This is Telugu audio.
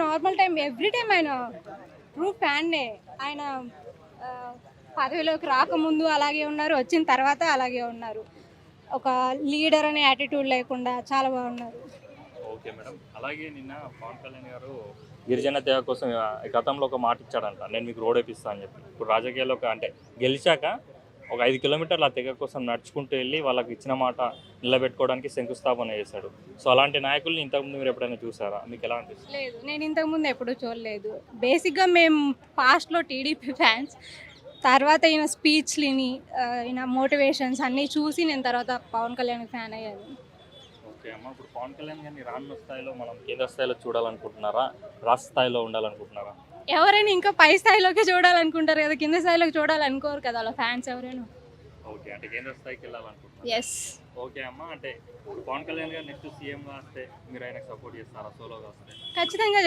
నార్మల్ టైం ఎవ్రీ టైం ఆయన ట్రూ ఫ్యాన్నే. ఆయన పదవిలోకి రాకముందు అలాగే ఉన్నారు, వచ్చిన తర్వాత అలాగే ఉన్నారు. ఒక లీడర్ అనే యాటిట్యూడ్ లేకుండా చాలా బాగున్నారు. Okay madam. అలాగే నిన్న పవన్ కళ్యాణ్ గారు గిరిజన తెగ కోసం గతంలో ఒక మాట ఇచ్చాడంట, నేను మీకు రోడ్ వేపిస్తా అని చెప్పి. ఇప్పుడు రాజకీయాల్లో అంటే గెలిచాక ఒక 5 కిలోమీటర్ల ఆ తెగ కోసం నడుచుకుంటూ వెళ్ళి వాళ్ళకి ఇచ్చిన మాట నిలబెట్టుకోవడానికి శంకుస్థాపన చేశాడు. సో అలాంటి నాయకుల్ని ఇంతకుముందు మీరు ఎప్పుడైనా చూసారా? మీకు ఎలా అనిపిస్తుంది? లేదు, నేను ఇంతకుముందు ఎప్పుడూ చూడలేదు. బేసిక్గా మేము పాస్ట్లో టీడీపీ ఫ్యాన్స్. తర్వాత ఈయన స్పీచ్లని, ఈయన మోటివేషన్స్ అన్నీ చూసి నేను తర్వాత పవన్ కళ్యాణ్ ఫ్యాన్ అయ్యాను. ఓకే అమ్మ, ఇప్పుడు పవన్ కళ్యాణ్ గారిని రానున్న స్థాయిలో మనం కేంద్ర స్థాయిలో చూడాలనుకుంటున్నారా, రాష్ట్ర స్థాయిలో ఉండాలనుకుంటున్నారా? ఎవరైనా ఇంకా పై స్థాయిలోకి చూడాలనుకుంటారు కదా, కింద స్థాయిలోకి చూడాలనుకోరు కదా వాళ్ళ ఫ్యాన్స్ ఎవరైనా. ఓకే, అంటే కేంద్ర స్థాయికి వెళ్ళాలనుకుంటున్నారా? ఎస్. ఓకే అమ్మ, అంటే ఇప్పుడు పవన్ కళ్యాణ్ గారు నెక్స్ట్ సీఎంగా వస్తే మీరు ఆయనకు సపోర్ట్ చేస్తారా, సోలోగా వస్తే? ఖచ్చితంగా